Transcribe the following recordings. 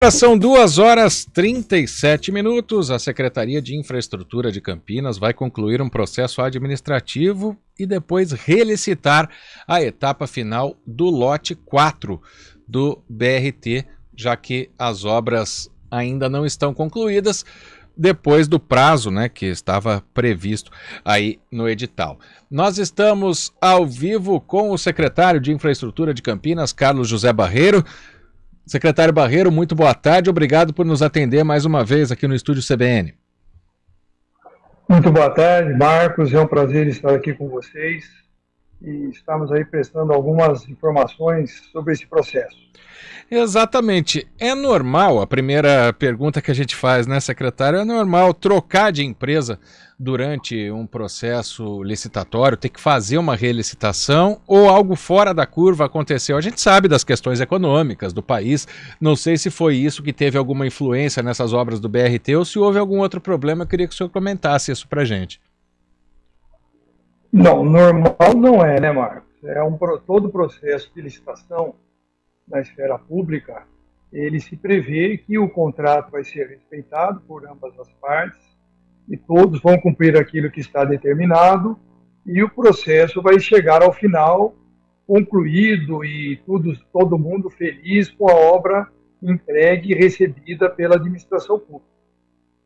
São 2h37. A Secretaria de Infraestrutura de Campinas vai concluir um processo administrativo e depois relicitar a etapa final do lote 4 do BRT, já que as obras ainda não estão concluídas depois do prazo, que estava previsto aí no edital. Nós estamos ao vivo com o secretário de Infraestrutura de Campinas, Carlos José Barreiro. Secretário Barreiro, muito boa tarde, obrigado por nos atender mais uma vez aqui no Estúdio CBN. Muito boa tarde, Marcos, é um prazer estar aqui com vocês e estamos aí prestando algumas informações sobre esse processo. Exatamente, é normal, a primeira pergunta que a gente faz, secretário, é normal trocar de empresa durante um processo licitatório, ter que fazer uma relicitação ou algo fora da curva aconteceu? A gente sabe das questões econômicas do país, não sei se foi isso que teve alguma influência nessas obras do BRT ou se houve algum outro problema, eu queria que o senhor comentasse isso pra gente. Não, normal não é, Marcos? Todo processo de licitação na esfera pública, ele se prevê que o contrato vai ser respeitado por ambas as partes e todos vão cumprir aquilo que está determinado e o processo vai chegar ao final concluído e todo mundo feliz com a obra entregue e recebida pela administração pública.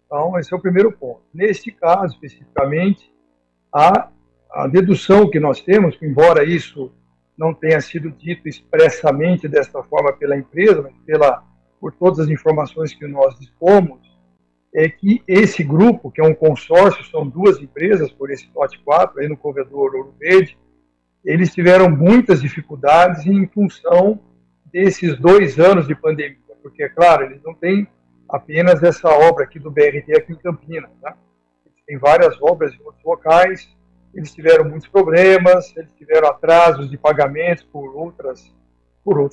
Então, esse é o primeiro ponto. Neste caso, especificamente, a dedução que nós temos, embora isso não tenha sido dito expressamente desta forma pela empresa, mas por todas as informações que nós dispomos, é que esse grupo, que é um consórcio, são duas empresas por esse lote 4, aí no corredor Ouro Verde, eles tiveram muitas dificuldades em função desses 2 anos de pandemia, porque, é claro, eles não têm apenas essa obra aqui do BRT aqui em Campinas, Eles têm várias obras em outros locais. Eles tiveram muitos problemas, eles tiveram atrasos de pagamentos por outros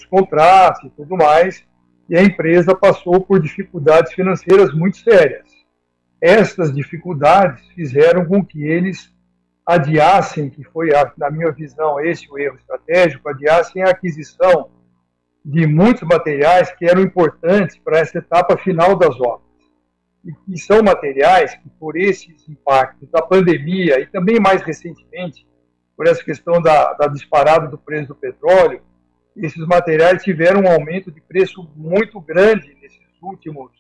contratos e tudo mais, e a empresa passou por dificuldades financeiras muito sérias. Essas dificuldades fizeram com que eles adiassem, que foi, na minha visão, esse o erro estratégico, adiassem a aquisição de muitos materiais que eram importantes para essa etapa final das obras. E são materiais que, por esses impactos da pandemia e também mais recentemente, por essa questão da disparada do preço do petróleo, esses materiais tiveram um aumento de preço muito grande nesses últimos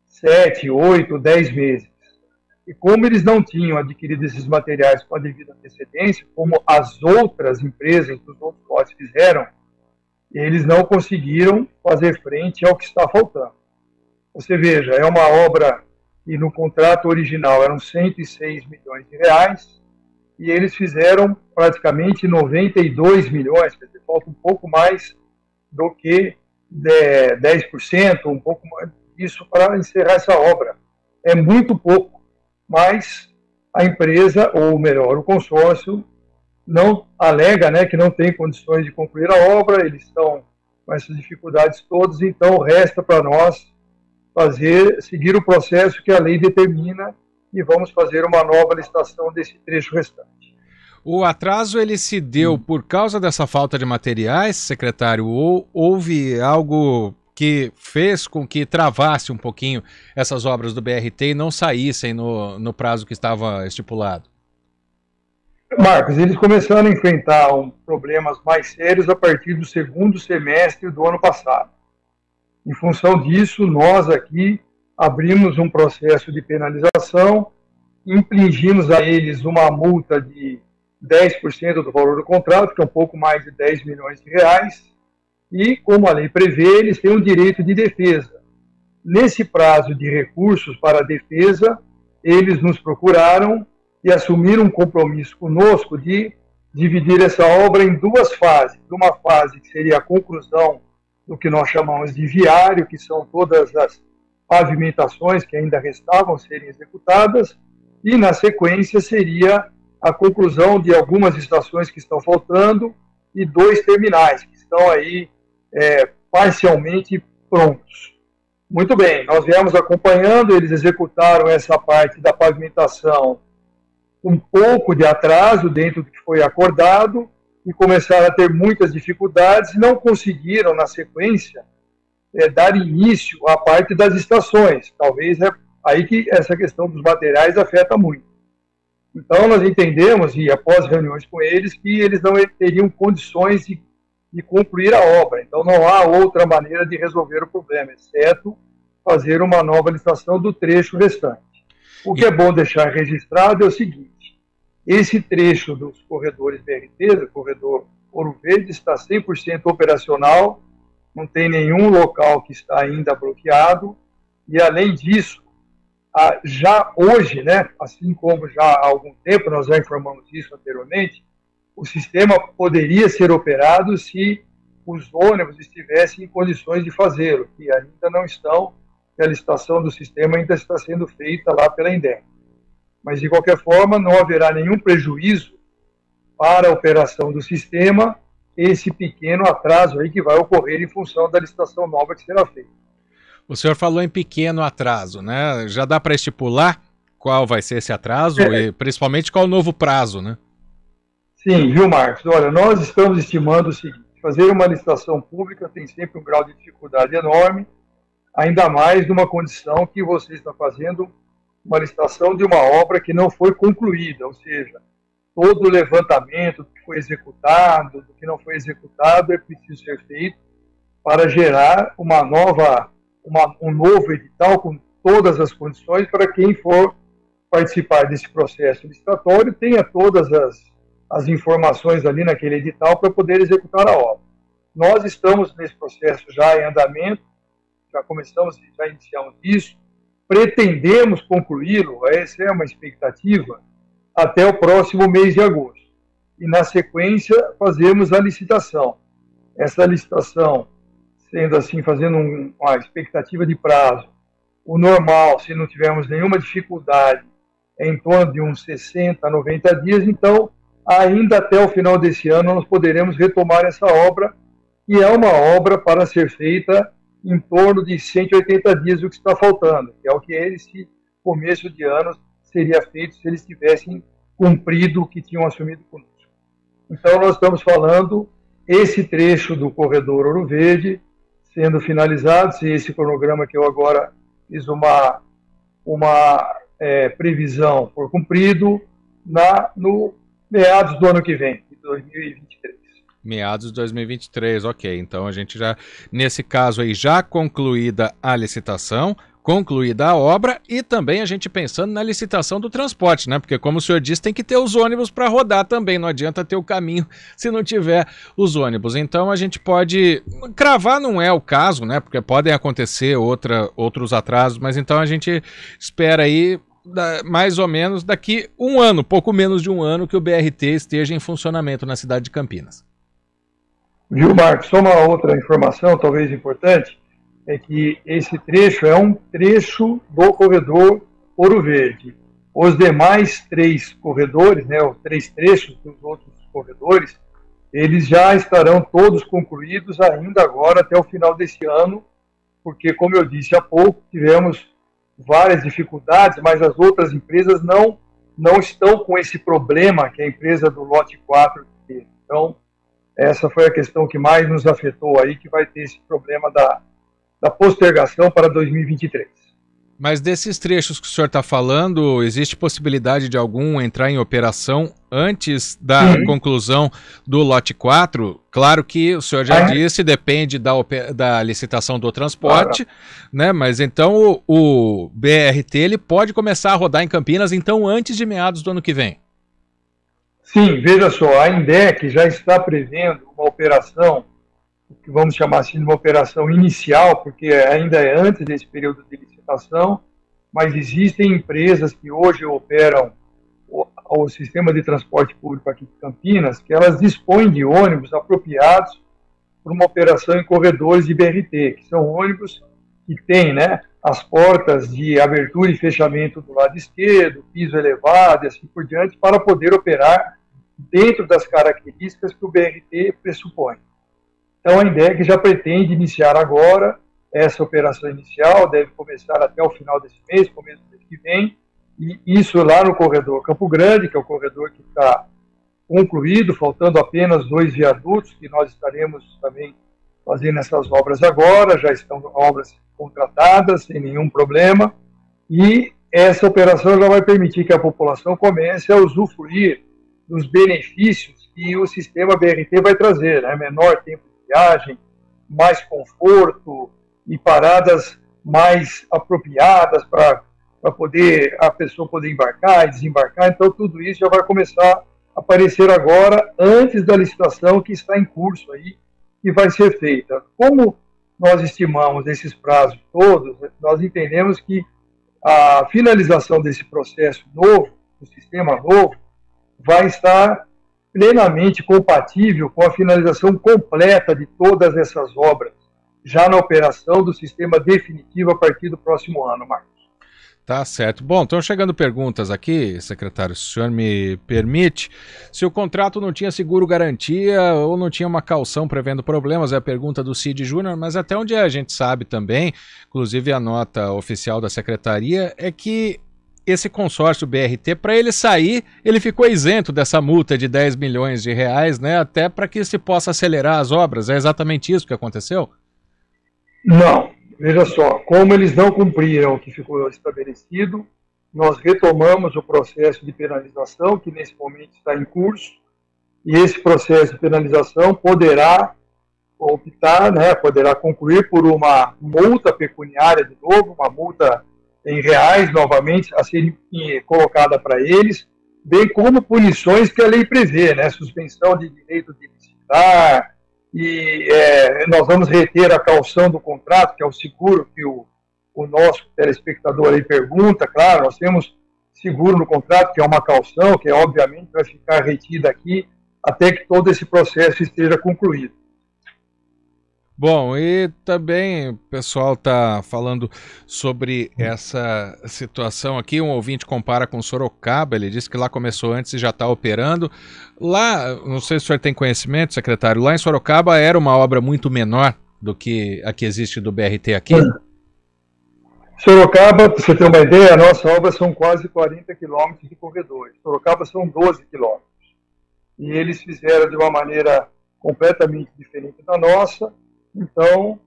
7, 8, 10 meses. E como eles não tinham adquirido esses materiais com a devida antecedência, como as outras empresas dos outros lotes fizeram, eles não conseguiram fazer frente ao que está faltando. Você veja, é uma obra que no contrato original eram 106 milhões de reais e eles fizeram praticamente 92 milhões, quer dizer, falta um pouco mais do que 10%, um pouco mais disso para encerrar essa obra. É muito pouco, mas a empresa, ou melhor, o consórcio, não alega que não tem condições de concluir a obra, eles estão com essas dificuldades todas, então resta para nós seguir o processo que a lei determina e vamos fazer uma nova licitação desse trecho restante. O atraso ele se deu por causa dessa falta de materiais, secretário, ou houve algo que fez com que travasse um pouquinho essas obras do BRT e não saíssem no prazo que estava estipulado? Marcos, eles começaram a enfrentar problemas mais sérios a partir do segundo semestre do ano passado. Em função disso, nós aqui abrimos um processo de penalização, infligimos a eles uma multa de 10% do valor do contrato, que é um pouco mais de 10 milhões de reais, e, como a lei prevê, eles têm um direito de defesa. Nesse prazo de recursos para a defesa, eles nos procuraram e assumiram um compromisso conosco de dividir essa obra em 2 fases. Uma fase que seria a conclusão do que nós chamamos de viário, que são todas as pavimentações que ainda restavam serem executadas, e na sequência seria a conclusão de algumas estações que estão faltando e 2 terminais que estão aí parcialmente prontos. Muito bem, nós viemos acompanhando, eles executaram essa parte da pavimentação com um pouco de atraso dentro do que foi acordado, e começaram a ter muitas dificuldades e não conseguiram, na sequência, dar início à parte das estações. Talvez é aí que essa questão dos materiais afeta muito. Então, nós entendemos, e após reuniões com eles, que eles não teriam condições de concluir a obra. Então, não há outra maneira de resolver o problema, exceto fazer uma nova licitação do trecho restante. O que é bom deixar registrado é o seguinte: esse trecho dos corredores BRT, do corredor Ouro Verde, está 100% operacional, não tem nenhum local que está ainda bloqueado, e além disso, já hoje, né, assim como já há algum tempo, nós já informamos isso anteriormente, o sistema poderia ser operado se os ônibus estivessem em condições de fazê-lo, que ainda não estão, e a licitação do sistema ainda está sendo feita lá pela INDEC. Mas, de qualquer forma, não haverá nenhum prejuízo para a operação do sistema, esse pequeno atraso aí que vai ocorrer em função da licitação nova que será feita. O senhor falou em pequeno atraso, né? Já dá para estipular qual vai ser esse atraso e principalmente qual o novo prazo, né? Sim, viu, Marcos? Olha, nós estamos estimando o seguinte: fazer uma licitação pública tem sempre um grau de dificuldade enorme, ainda mais numa condição que você está fazendo uma licitação de uma obra que não foi concluída, ou seja, todo o levantamento do que foi executado, do que não foi executado, é preciso ser feito para gerar um novo edital com todas as condições para quem for participar desse processo licitatório tenha todas as informações ali naquele edital para poder executar a obra. Nós estamos nesse processo já em andamento, já começamos, já iniciamos isso, pretendemos concluí-lo, essa é uma expectativa, até o próximo mês de agosto. E, na sequência, fazemos a licitação. Essa licitação, sendo assim, fazendo uma expectativa de prazo, o normal, se não tivermos nenhuma dificuldade, é em torno de uns 60 a 90 dias, então, ainda até o final desse ano, nós poderemos retomar essa obra, que é uma obra para ser feita em torno de 180 dias, o que está faltando, que é o que esse começo de ano seria feito se eles tivessem cumprido o que tinham assumido conosco. Então, nós estamos falando esse trecho do corredor Ouro Verde sendo finalizado, se esse cronograma que eu agora fiz uma previsão for cumprido, no meados do ano que vem, de 2023. Meados de 2023, ok. Então a gente já, nesse caso aí, já concluída a licitação, concluída a obra e também a gente pensando na licitação do transporte, né? Porque como o senhor disse, tem que ter os ônibus para rodar também, não adianta ter o caminho se não tiver os ônibus. Então a gente pode cravar, não é o caso, né? Porque podem acontecer outros atrasos, mas então a gente espera aí mais ou menos daqui um ano, pouco menos de um ano, que o BRT esteja em funcionamento na cidade de Campinas. Viu, Marcos? Só uma outra informação, talvez importante, é que esse trecho é um trecho do corredor Ouro Verde. Os demais 3 corredores, né, os 3 trechos dos outros corredores, eles já estarão todos concluídos ainda agora até o final desse ano, porque, como eu disse há pouco, tivemos várias dificuldades, mas as outras empresas não estão com esse problema que a empresa do lote 4 teve. Então, essa foi a questão que mais nos afetou aí, que vai ter esse problema da postergação para 2023. Mas desses trechos que o senhor está falando, existe possibilidade de algum entrar em operação antes da conclusão do lote 4? Claro que o senhor já disse, depende da licitação do transporte, né? Mas então o BRT ele pode começar a rodar em Campinas então antes de meados do ano que vem? Sim, veja só, a INDEC já está prevendo uma operação, que vamos chamar assim de uma operação inicial, porque ainda é antes desse período de licitação, mas existem empresas que hoje operam o sistema de transporte público aqui de Campinas, que elas dispõem de ônibus apropriados para uma operação em corredores de BRT, que são ônibus que têm, né, as portas de abertura e fechamento do lado esquerdo, piso elevado e assim por diante, para poder operar dentro das características que o BRT pressupõe. Então, a INDEC já pretende iniciar agora essa operação inicial, deve começar até o final desse mês, começo do mês que vem, e isso lá no corredor Campo Grande, que é o corredor que está concluído, faltando apenas 2 viadutos, que nós estaremos também fazendo essas obras agora, já estão obras contratadas, sem nenhum problema, e essa operação já vai permitir que a população comece a usufruir dos benefícios que o sistema BRT vai trazer, né? Menor tempo de viagem, mais conforto e paradas mais apropriadas para poder a pessoa poder embarcar e desembarcar. Então, tudo isso já vai começar a aparecer agora, antes da licitação que está em curso aí, que vai ser feita. Como nós estimamos esses prazos todos, nós entendemos que a finalização desse processo novo, do sistema novo, vai estar plenamente compatível com a finalização completa de todas essas obras, já na operação do sistema definitivo a partir do próximo ano, Marcos. Tá certo. Bom, estão chegando perguntas aqui, secretário, se o senhor me permite. Se o contrato não tinha seguro-garantia ou não tinha uma caução prevendo problemas, é a pergunta do Cid Júnior, mas até onde a gente sabe também, inclusive a nota oficial da secretaria, é que esse consórcio BRT, para ele sair, ele ficou isento dessa multa de 10 milhões de reais, né, até para que se possa acelerar as obras. É exatamente isso que aconteceu? Não. Veja só, como eles não cumpriram o que ficou estabelecido, nós retomamos o processo de penalização, que nesse momento está em curso, e esse processo de penalização poderá optar, né, poderá concluir por uma multa pecuniária de novo, uma multa em reais novamente a ser colocada para eles, bem como punições que a lei prevê, né, suspensão de direito de licitar, e nós vamos reter a caução do contrato, que é o seguro que o nosso telespectador aí pergunta. Claro, nós temos seguro no contrato, que é uma caução, que obviamente vai ficar retida aqui até que todo esse processo esteja concluído. Bom, e também o pessoal está falando sobre essa situação aqui. Um ouvinte compara com Sorocaba, ele disse que lá começou antes e já está operando. Lá, não sei se o senhor tem conhecimento, secretário, lá em Sorocaba era uma obra muito menor do que a que existe do BRT aqui? Sorocaba, para você ter uma ideia, a nossa obra são quase 40 quilômetros de corredores. Sorocaba são 12 quilômetros. E eles fizeram de uma maneira completamente diferente da nossa. Então,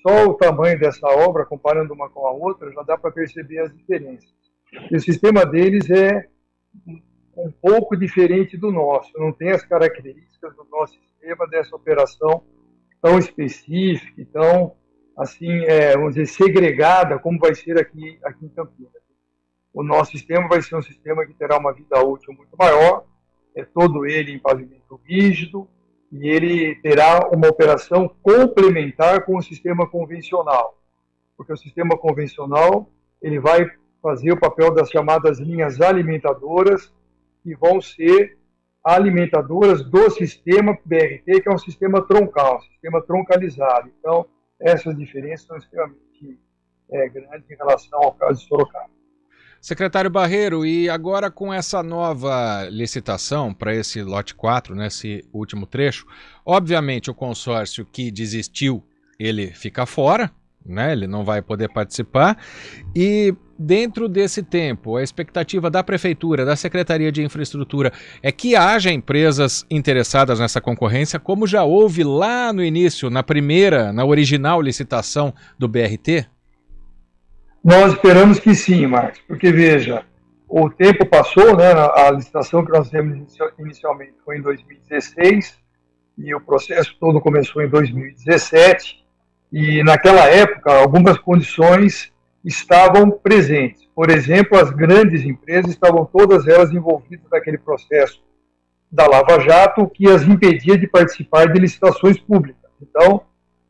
só o tamanho dessa obra, comparando uma com a outra, já dá para perceber as diferenças. E o sistema deles é um pouco diferente do nosso, não tem as características do nosso sistema, dessa operação tão específica, tão, assim, vamos dizer, segregada, como vai ser aqui em Campinas. O nosso sistema vai ser um sistema que terá uma vida útil muito maior, todo ele em pavimento rígido, e ele terá uma operação complementar com o sistema convencional, porque o sistema convencional ele vai fazer o papel das chamadas linhas alimentadoras, que vão ser alimentadoras do sistema BRT, que é um sistema troncal, um sistema troncalizado. Então, essas diferenças são extremamente grandes em relação ao caso de Sorocaba. Secretário Barreiro, e agora com essa nova licitação para esse lote 4, nesse último trecho, obviamente o consórcio que desistiu, ele fica fora, né? Ele não vai poder participar, e dentro desse tempo, a expectativa da Prefeitura, da Secretaria de Infraestrutura, é que haja empresas interessadas nessa concorrência, como já houve lá no início, na original licitação do BRT? Nós esperamos que sim, Marcos, porque, veja, o tempo passou, né, a licitação que nós temos inicialmente foi em 2016, e o processo todo começou em 2017, e naquela época algumas condições estavam presentes. Por exemplo, as grandes empresas estavam todas elas envolvidas naquele processo da Lava Jato, que as impedia de participar de licitações públicas. Então,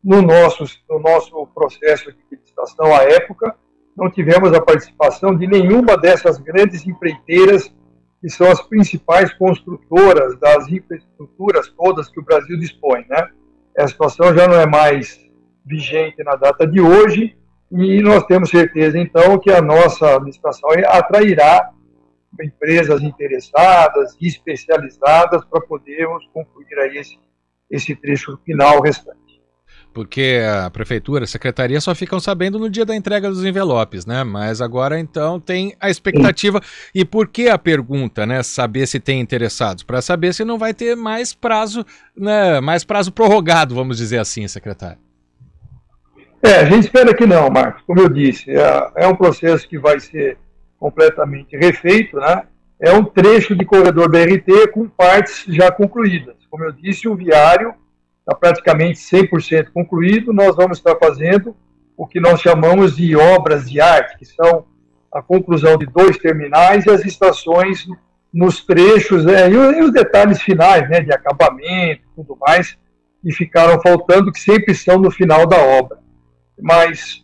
no nosso processo de licitação à época, não tivemos a participação de nenhuma dessas grandes empreiteiras, que são as principais construtoras das infraestruturas todas que o Brasil dispõe, né? A situação já não é mais vigente na data de hoje, e nós temos certeza, então, que a nossa licitação atrairá empresas interessadas e especializadas para podermos concluir aí esse trecho final restante. porque a prefeitura, a secretaria só ficam sabendo no dia da entrega dos envelopes, né? Mas agora então tem a expectativa. E por que a pergunta, né? Saber se tem interessados, para saber se não vai ter mais prazo, né? Mais prazo prorrogado, vamos dizer assim, secretário. A gente espera que não, Marcos. Como eu disse, é um processo que vai ser completamente refeito, né? É um trecho de corredor BRT com partes já concluídas. Como eu disse, o viário está praticamente 100% concluído. Nós vamos estar fazendo o que nós chamamos de obras de arte, que são a conclusão de 2 terminais e as estações nos trechos, e os detalhes finais, né, de acabamento e tudo mais, que ficaram faltando, que sempre são no final da obra. Mas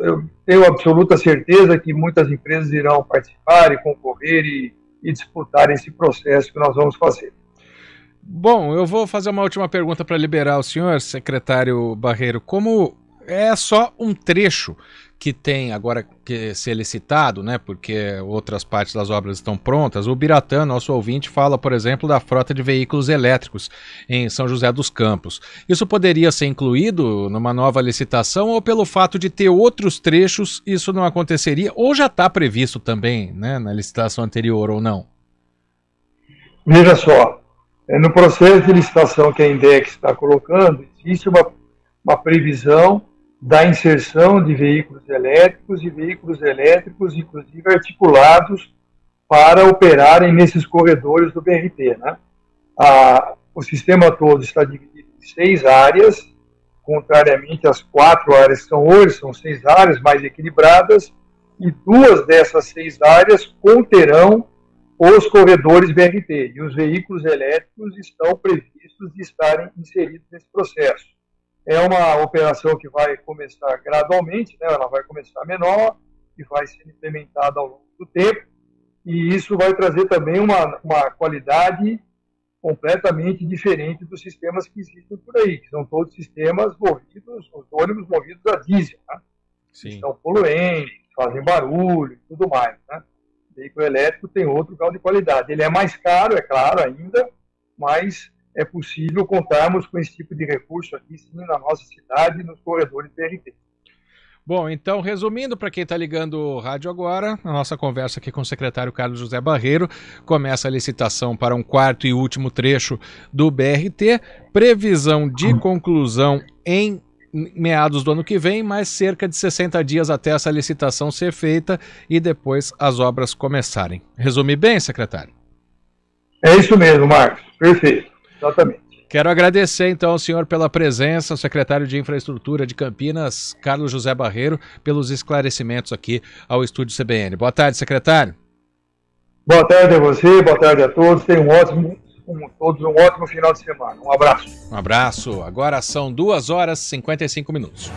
eu tenho absoluta certeza que muitas empresas irão participar e concorrer e disputar esse processo que nós vamos fazer. Bom, eu vou fazer uma última pergunta para liberar o senhor, secretário Barreiro. Como é só um trecho que tem agora que ser licitado, né? Porque outras partes das obras estão prontas. O Biratã, nosso ouvinte, fala, por exemplo, da frota de veículos elétricos em São José dos Campos. Isso poderia ser incluído numa nova licitação ou pelo fato de ter outros trechos isso não aconteceria? Ou já está previsto também, né, na licitação anterior ou não? Veja só, no processo de licitação que a INDEX está colocando, existe uma previsão da inserção de veículos elétricos e veículos elétricos, inclusive articulados, para operarem nesses corredores do BRT, né? O sistema todo está dividido em 6 áreas, contrariamente às 4 áreas que são hoje, são 6 áreas mais equilibradas, e 2 dessas 6 áreas conterão os corredores BRT, e os veículos elétricos estão previstos de estarem inseridos nesse processo. É uma operação que vai começar gradualmente, né? Ela vai começar menor e vai ser implementada ao longo do tempo, e isso vai trazer também uma qualidade completamente diferente dos sistemas que existem por aí, que são todos sistemas movidos, os ônibus movidos a diesel, né? Sim. São poluentes, fazem barulho e tudo mais, né? O veículo elétrico tem outro grau de qualidade. Ele é mais caro, é claro, ainda, mas é possível contarmos com esse tipo de recurso aqui, sim, na nossa cidade, nos corredores BRT. Bom, então, resumindo, para quem está ligando o rádio agora, a nossa conversa aqui com o secretário Carlos José Barreiro, começa a licitação para um 4º e último trecho do BRT, previsão de conclusão em meados do ano que vem, mais cerca de 60 dias até essa licitação ser feita e depois as obras começarem. Resumi bem, secretário? É isso mesmo, Marcos. Perfeito. Exatamente. Quero agradecer, então, ao senhor pela presença, o secretário de Infraestrutura de Campinas, Carlos José Barreiro, pelos esclarecimentos aqui ao Estúdio CBN. Boa tarde, secretário. Boa tarde a você, boa tarde a todos. Tenham todos um ótimo final de semana. Um abraço. Um abraço. Agora são 2h55.